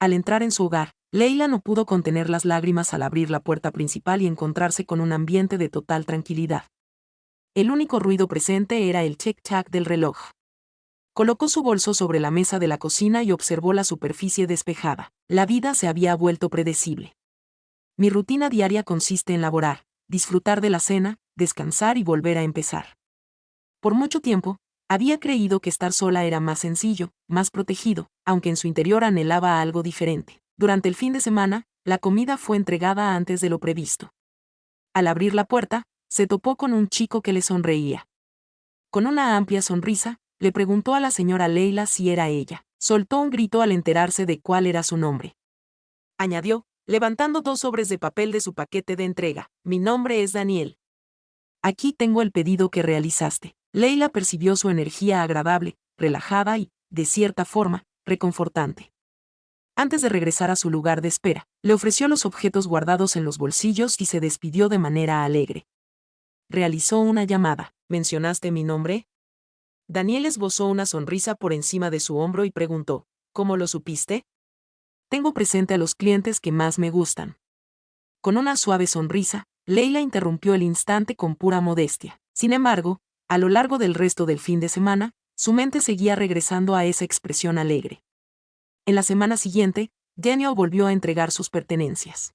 Al entrar en su hogar, Leila no pudo contener las lágrimas al abrir la puerta principal y encontrarse con un ambiente de total tranquilidad. El único ruido presente era el tic-tac del reloj. Colocó su bolso sobre la mesa de la cocina y observó la superficie despejada. La vida se había vuelto predecible. Mi rutina diaria consiste en laborar, disfrutar de la cena, descansar y volver a empezar. Por mucho tiempo, había creído que estar sola era más sencillo, más protegido, aunque en su interior anhelaba algo diferente. Durante el fin de semana, la comida fue entregada antes de lo previsto. Al abrir la puerta, se topó con un chico que le sonreía. Con una amplia sonrisa, le preguntó a la señora Leila si era ella. Soltó un grito al enterarse de cuál era su nombre. Añadió, levantando 2 sobres de papel de su paquete de entrega: mi nombre es Daniel. Aquí tengo el pedido que realizaste. Leila percibió su energía agradable, relajada y, de cierta forma, reconfortante. Antes de regresar a su lugar de espera, le ofreció los objetos guardados en los bolsillos y se despidió de manera alegre. Realizó una llamada. ¿Mencionaste mi nombre? Daniel esbozó una sonrisa por encima de su hombro y preguntó, ¿cómo lo supiste? Tengo presente a los clientes que más me gustan. Con una suave sonrisa, Leila interrumpió el instante con pura modestia. Sin embargo, a lo largo del resto del fin de semana, su mente seguía regresando a esa expresión alegre. En la semana siguiente, Daniel volvió a entregar sus pertenencias.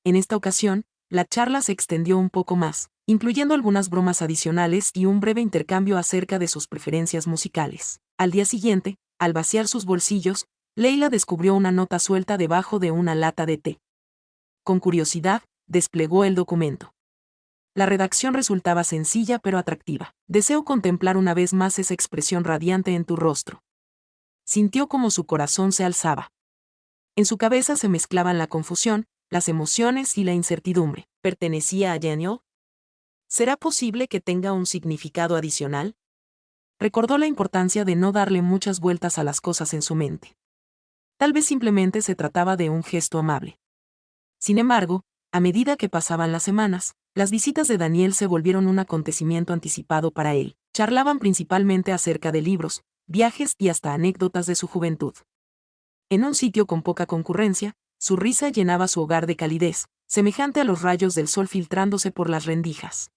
En esta ocasión, la charla se extendió un poco más, incluyendo algunas bromas adicionales y un breve intercambio acerca de sus preferencias musicales. Al día siguiente, al vaciar sus bolsillos, Leila descubrió una nota suelta debajo de una lata de té. Con curiosidad, desplegó el documento. La redacción resultaba sencilla pero atractiva. Deseo contemplar una vez más esa expresión radiante en tu rostro. Sintió como su corazón se alzaba. En su cabeza se mezclaban la confusión, las emociones y la incertidumbre. ¿Pertenecía a Daniel? ¿Será posible que tenga un significado adicional? Recordó la importancia de no darle muchas vueltas a las cosas en su mente. Tal vez simplemente se trataba de un gesto amable. Sin embargo, a medida que pasaban las semanas, las visitas de Daniel se volvieron un acontecimiento anticipado para él. Charlaban principalmente acerca de libros, viajes y hasta anécdotas de su juventud. En un sitio con poca concurrencia, su risa llenaba su hogar de calidez, semejante a los rayos del sol filtrándose por las rendijas.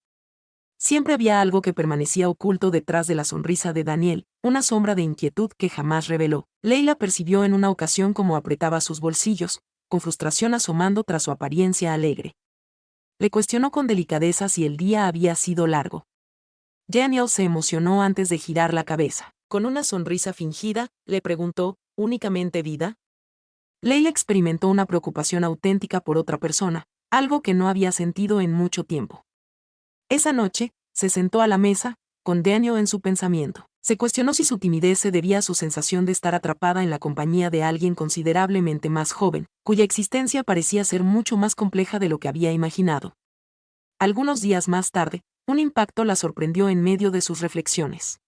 Siempre había algo que permanecía oculto detrás de la sonrisa de Daniel, una sombra de inquietud que jamás reveló. Leila percibió en una ocasión cómo apretaba sus bolsillos, con frustración asomando tras su apariencia alegre. Le cuestionó con delicadeza si el día había sido largo. Daniel se emocionó antes de girar la cabeza. Con una sonrisa fingida, le preguntó, ¿únicamente vida? Leila experimentó una preocupación auténtica por otra persona, algo que no había sentido en mucho tiempo. Esa noche, se sentó a la mesa, con Daniel en su pensamiento. Se cuestionó si su timidez se debía a su sensación de estar atrapada en la compañía de alguien considerablemente más joven, cuya existencia parecía ser mucho más compleja de lo que había imaginado. Algunos días más tarde, un impacto la sorprendió en medio de sus reflexiones.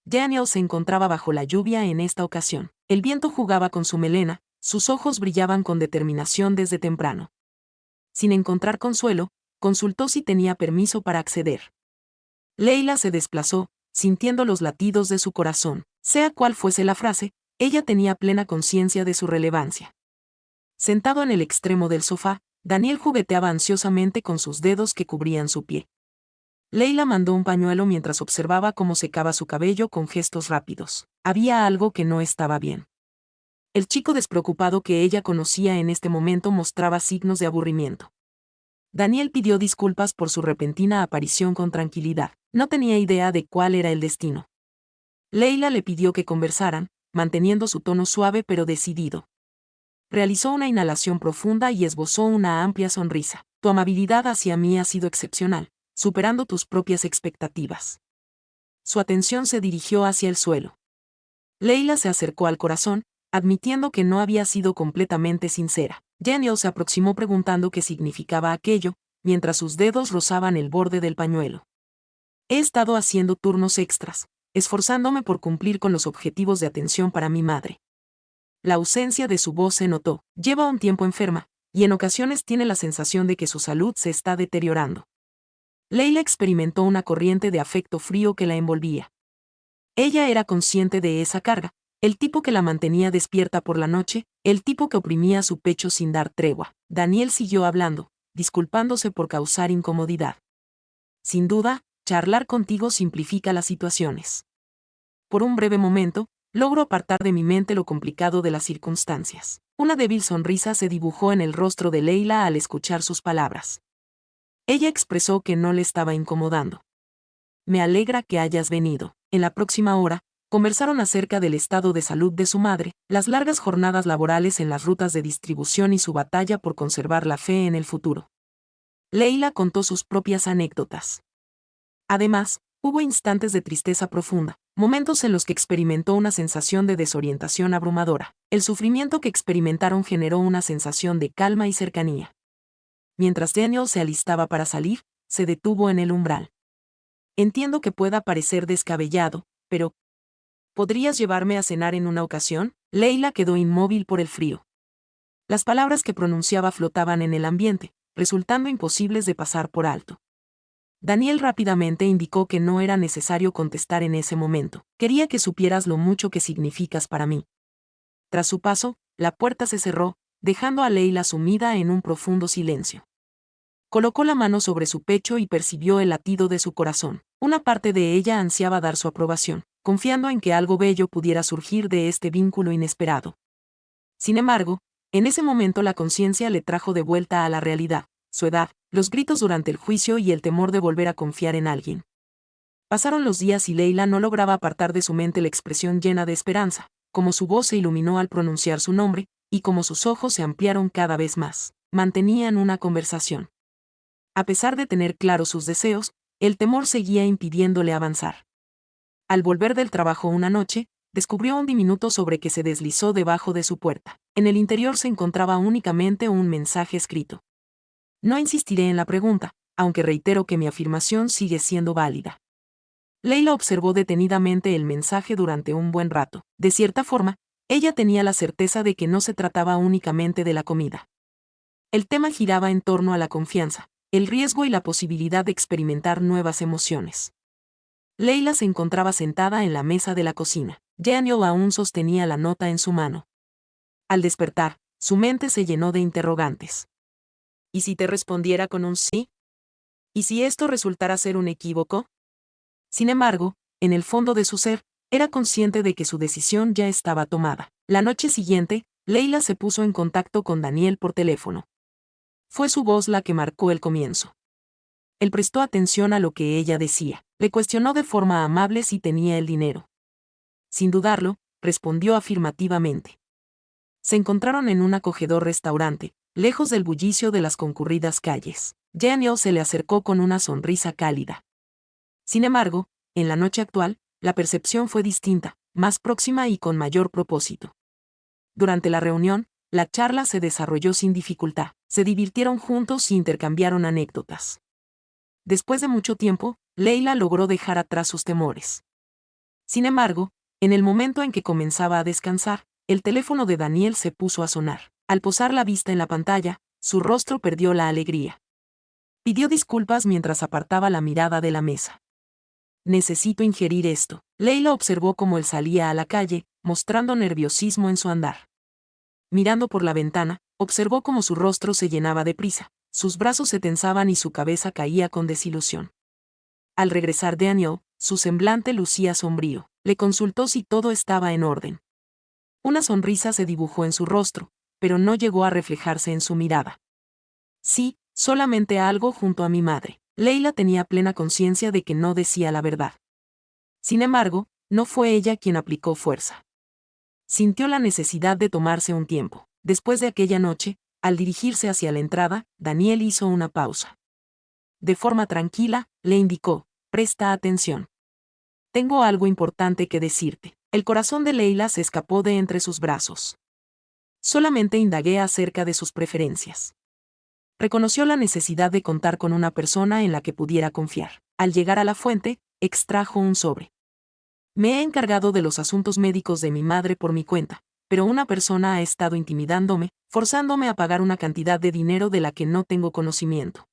Daniel se encontraba bajo la lluvia en esta ocasión. El viento jugaba con su melena, sus ojos brillaban con determinación desde temprano. Sin encontrar consuelo, consultó si tenía permiso para acceder. Leila se desplazó, sintiendo los latidos de su corazón. Sea cual fuese la frase, ella tenía plena conciencia de su relevancia. Sentado en el extremo del sofá, Daniel jugueteaba ansiosamente con sus dedos que cubrían su pie. Leila mandó un pañuelo mientras observaba cómo secaba su cabello con gestos rápidos. Había algo que no estaba bien. El chico despreocupado que ella conocía en este momento mostraba signos de aburrimiento. Daniel pidió disculpas por su repentina aparición con tranquilidad. No tenía idea de cuál era el destino. Leila le pidió que conversaran, manteniendo su tono suave pero decidido. Realizó una inhalación profunda y esbozó una amplia sonrisa. Tu amabilidad hacia mí ha sido excepcional, superando tus propias expectativas. Su atención se dirigió hacia el suelo. Leila se acercó al corazón, admitiendo que no había sido completamente sincera. Daniel se aproximó preguntando qué significaba aquello, mientras sus dedos rozaban el borde del pañuelo. He estado haciendo turnos extras, esforzándome por cumplir con los objetivos de atención para mi madre. La ausencia de su voz se notó. Lleva un tiempo enferma, y en ocasiones tiene la sensación de que su salud se está deteriorando. Leila experimentó una corriente de afecto frío que la envolvía. Ella era consciente de esa carga, el tipo que la mantenía despierta por la noche, el tipo que oprimía su pecho sin dar tregua. Daniel siguió hablando, disculpándose por causar incomodidad. Sin duda, charlar contigo simplifica las situaciones. Por un breve momento, logro apartar de mi mente lo complicado de las circunstancias. Una débil sonrisa se dibujó en el rostro de Leila al escuchar sus palabras. Ella expresó que no le estaba incomodando. Me alegra que hayas venido. En la próxima hora, conversaron acerca del estado de salud de su madre, las largas jornadas laborales en las rutas de distribución y su batalla por conservar la fe en el futuro. Leila contó sus propias anécdotas. Además, hubo instantes de tristeza profunda, momentos en los que experimentó una sensación de desorientación abrumadora. El sufrimiento que experimentaron generó una sensación de calma y cercanía. Mientras Daniel se alistaba para salir, se detuvo en el umbral. Entiendo que pueda parecer descabellado, pero ¿podrías llevarme a cenar en una ocasión? Leila quedó inmóvil por el frío. Las palabras que pronunciaba flotaban en el ambiente, resultando imposibles de pasar por alto. Daniel rápidamente indicó que no era necesario contestar en ese momento. Quería que supieras lo mucho que significas para mí. Tras su paso, la puerta se cerró, dejando a Leila sumida en un profundo silencio. Colocó la mano sobre su pecho y percibió el latido de su corazón. Una parte de ella ansiaba dar su aprobación, confiando en que algo bello pudiera surgir de este vínculo inesperado. Sin embargo, en ese momento la conciencia le trajo de vuelta a la realidad, su edad, los gritos durante el juicio y el temor de volver a confiar en alguien. Pasaron los días y Leila no lograba apartar de su mente la expresión llena de esperanza, como su voz se iluminó al pronunciar su nombre, y como sus ojos se ampliaron cada vez más. Mantenían una conversación. A pesar de tener claros sus deseos, el temor seguía impidiéndole avanzar. Al volver del trabajo una noche, descubrió un diminuto sobre que se deslizó debajo de su puerta. En el interior se encontraba únicamente un mensaje escrito. No insistiré en la pregunta, aunque reitero que mi afirmación sigue siendo válida. Leila observó detenidamente el mensaje durante un buen rato. De cierta forma, ella tenía la certeza de que no se trataba únicamente de la comida. El tema giraba en torno a la confianza, el riesgo y la posibilidad de experimentar nuevas emociones. Leila se encontraba sentada en la mesa de la cocina. Daniel aún sostenía la nota en su mano. Al despertar, su mente se llenó de interrogantes. ¿Y si te respondiera con un sí? ¿Y si esto resultara ser un equívoco? Sin embargo, en el fondo de su ser, era consciente de que su decisión ya estaba tomada. La noche siguiente, Leila se puso en contacto con Daniel por teléfono. Fue su voz la que marcó el comienzo. Él prestó atención a lo que ella decía. Le cuestionó de forma amable si tenía el dinero. Sin dudarlo, respondió afirmativamente. Se encontraron en un acogedor restaurante, lejos del bullicio de las concurridas calles. Daniel se le acercó con una sonrisa cálida. Sin embargo, en la noche actual, la percepción fue distinta, más próxima y con mayor propósito. Durante la reunión, la charla se desarrolló sin dificultad. Se divirtieron juntos y intercambiaron anécdotas. Después de mucho tiempo, Leila logró dejar atrás sus temores. Sin embargo, en el momento en que comenzaba a descansar, el teléfono de Daniel se puso a sonar. Al posar la vista en la pantalla, su rostro perdió la alegría. Pidió disculpas mientras apartaba la mirada de la mesa. Necesito ingerir esto. Leila observó cómo él salía a la calle, mostrando nerviosismo en su andar. Mirando por la ventana, observó cómo su rostro se llenaba de prisa, sus brazos se tensaban y su cabeza caía con desilusión. Al regresar Daniel, su semblante lucía sombrío. Le consultó si todo estaba en orden. Una sonrisa se dibujó en su rostro, pero no llegó a reflejarse en su mirada. Sí, solamente algo junto a mi madre. Leila tenía plena conciencia de que no decía la verdad. Sin embargo, no fue ella quien aplicó fuerza. Sintió la necesidad de tomarse un tiempo. Después de aquella noche, al dirigirse hacia la entrada, Daniel hizo una pausa. De forma tranquila, le indicó, presta atención. Tengo algo importante que decirte. El corazón de Leila se escapó de entre sus brazos. Solamente indagué acerca de sus preferencias. Reconoció la necesidad de contar con una persona en la que pudiera confiar. Al llegar a la fuente, extrajo un sobre. Me he encargado de los asuntos médicos de mi madre por mi cuenta, pero una persona ha estado intimidándome, forzándome a pagar una cantidad de dinero de la que no tengo conocimiento.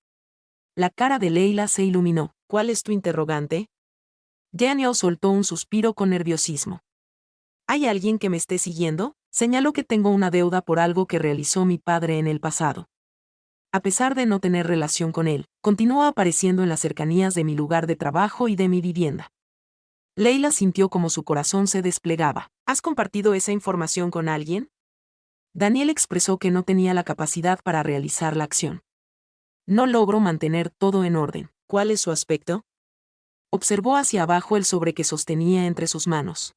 La cara de Leila se iluminó. ¿Cuál es tu interrogante? Daniel soltó un suspiro con nerviosismo. ¿Hay alguien que me esté siguiendo? Señaló que tengo una deuda por algo que realizó mi padre en el pasado. A pesar de no tener relación con él, continúa apareciendo en las cercanías de mi lugar de trabajo y de mi vivienda. Leila sintió como su corazón se desplegaba. ¿Has compartido esa información con alguien? Daniel expresó que no tenía la capacidad para realizar la acción. No logró mantener todo en orden. ¿Cuál es su aspecto? Observó hacia abajo el sobre que sostenía entre sus manos.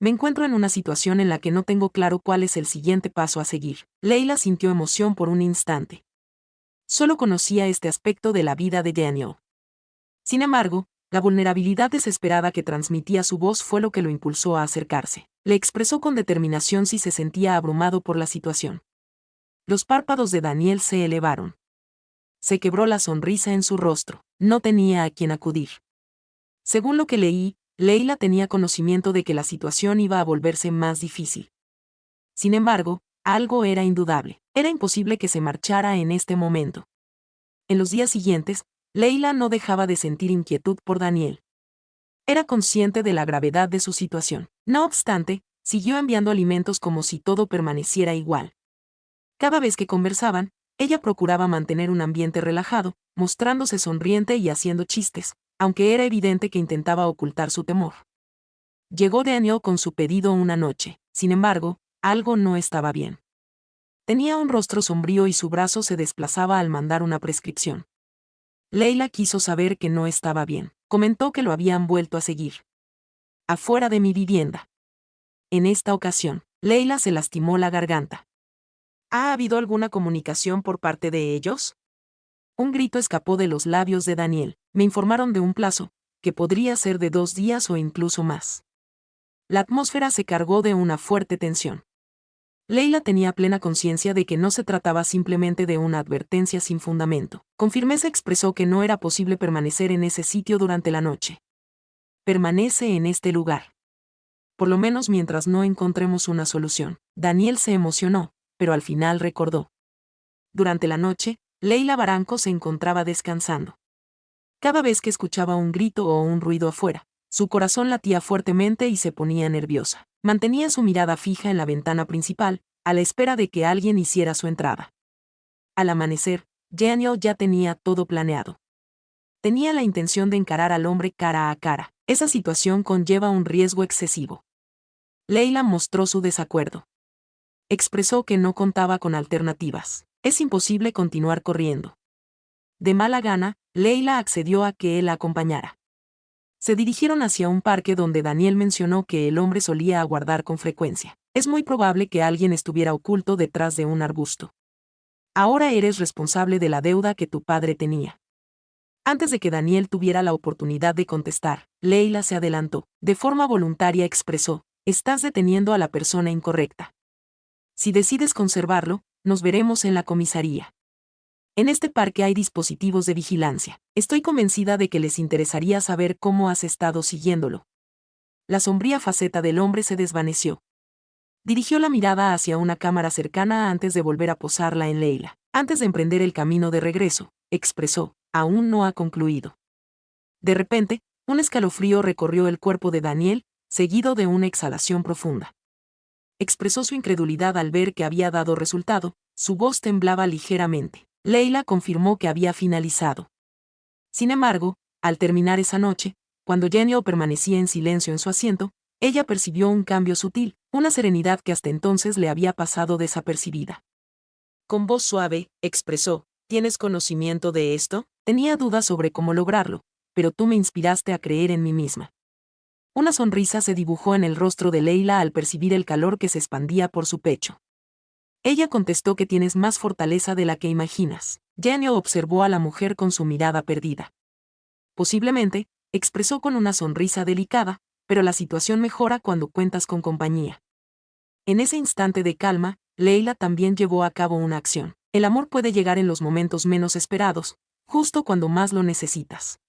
Me encuentro en una situación en la que no tengo claro cuál es el siguiente paso a seguir. Leila sintió emoción por un instante. Solo conocía este aspecto de la vida de Daniel. Sin embargo, la vulnerabilidad desesperada que transmitía su voz fue lo que lo impulsó a acercarse. Le expresó con determinación si se sentía abrumado por la situación. Los párpados de Daniel se elevaron. Se quebró la sonrisa en su rostro. No tenía a quien acudir. Según lo que leí, Leila tenía conocimiento de que la situación iba a volverse más difícil. Sin embargo, algo era indudable. Era imposible que se marchara en este momento. En los días siguientes, Leila no dejaba de sentir inquietud por Daniel. Era consciente de la gravedad de su situación. No obstante, siguió enviando alimentos como si todo permaneciera igual. Cada vez que conversaban, ella procuraba mantener un ambiente relajado, mostrándose sonriente y haciendo chistes, aunque era evidente que intentaba ocultar su temor. Llegó Daniel con su pedido una noche. Sin embargo, algo no estaba bien. Tenía un rostro sombrío y su brazo se desplazaba al mandar una prescripción. Leila quiso saber que no estaba bien. Comentó que lo habían vuelto a seguir. Afuera de mi vivienda. En esta ocasión, Leila se lastimó la garganta. ¿Ha habido alguna comunicación por parte de ellos? Un grito escapó de los labios de Daniel. Me informaron de un plazo, que podría ser de 2 días o incluso más. La atmósfera se cargó de una fuerte tensión. Leila tenía plena conciencia de que no se trataba simplemente de una advertencia sin fundamento. Con firmeza expresó que no era posible permanecer en ese sitio durante la noche. Permanece en este lugar. Por lo menos mientras no encontremos una solución. Daniel se emocionó, pero al final recordó. Durante la noche, Leila Barranco se encontraba descansando. Cada vez que escuchaba un grito o un ruido afuera, su corazón latía fuertemente y se ponía nerviosa. Mantenía su mirada fija en la ventana principal, a la espera de que alguien hiciera su entrada. Al amanecer, Daniel ya tenía todo planeado. Tenía la intención de encarar al hombre cara a cara. Esa situación conlleva un riesgo excesivo. Leila mostró su desacuerdo. Expresó que no contaba con alternativas. Es imposible continuar corriendo. De mala gana, Leila accedió a que él la acompañara. Se dirigieron hacia un parque donde Daniel mencionó que el hombre solía aguardar con frecuencia. Es muy probable que alguien estuviera oculto detrás de un arbusto. Ahora eres responsable de la deuda que tu padre tenía. Antes de que Daniel tuviera la oportunidad de contestar, Leila se adelantó. De forma voluntaria expresó, estás deteniendo a la persona incorrecta. Si decides conservarlo, nos veremos en la comisaría. En este parque hay dispositivos de vigilancia. Estoy convencida de que les interesaría saber cómo has estado siguiéndolo. La sombría faceta del hombre se desvaneció. Dirigió la mirada hacia una cámara cercana antes de volver a posarla en Leila. Antes de emprender el camino de regreso, expresó, aún no ha concluido. De repente, un escalofrío recorrió el cuerpo de Daniel, seguido de una exhalación profunda. Expresó su incredulidad al ver que había dado resultado, su voz temblaba ligeramente. Leila confirmó que había finalizado. Sin embargo, al terminar esa noche, cuando Daniel permanecía en silencio en su asiento, ella percibió un cambio sutil, una serenidad que hasta entonces le había pasado desapercibida. Con voz suave, expresó, ¿tienes conocimiento de esto? Tenía dudas sobre cómo lograrlo, pero tú me inspiraste a creer en mí misma. Una sonrisa se dibujó en el rostro de Leila al percibir el calor que se expandía por su pecho. Ella contestó que tienes más fortaleza de la que imaginas. Daniel observó a la mujer con su mirada perdida. Posiblemente, expresó con una sonrisa delicada, pero la situación mejora cuando cuentas con compañía. En ese instante de calma, Leila también llevó a cabo una acción. El amor puede llegar en los momentos menos esperados, justo cuando más lo necesitas.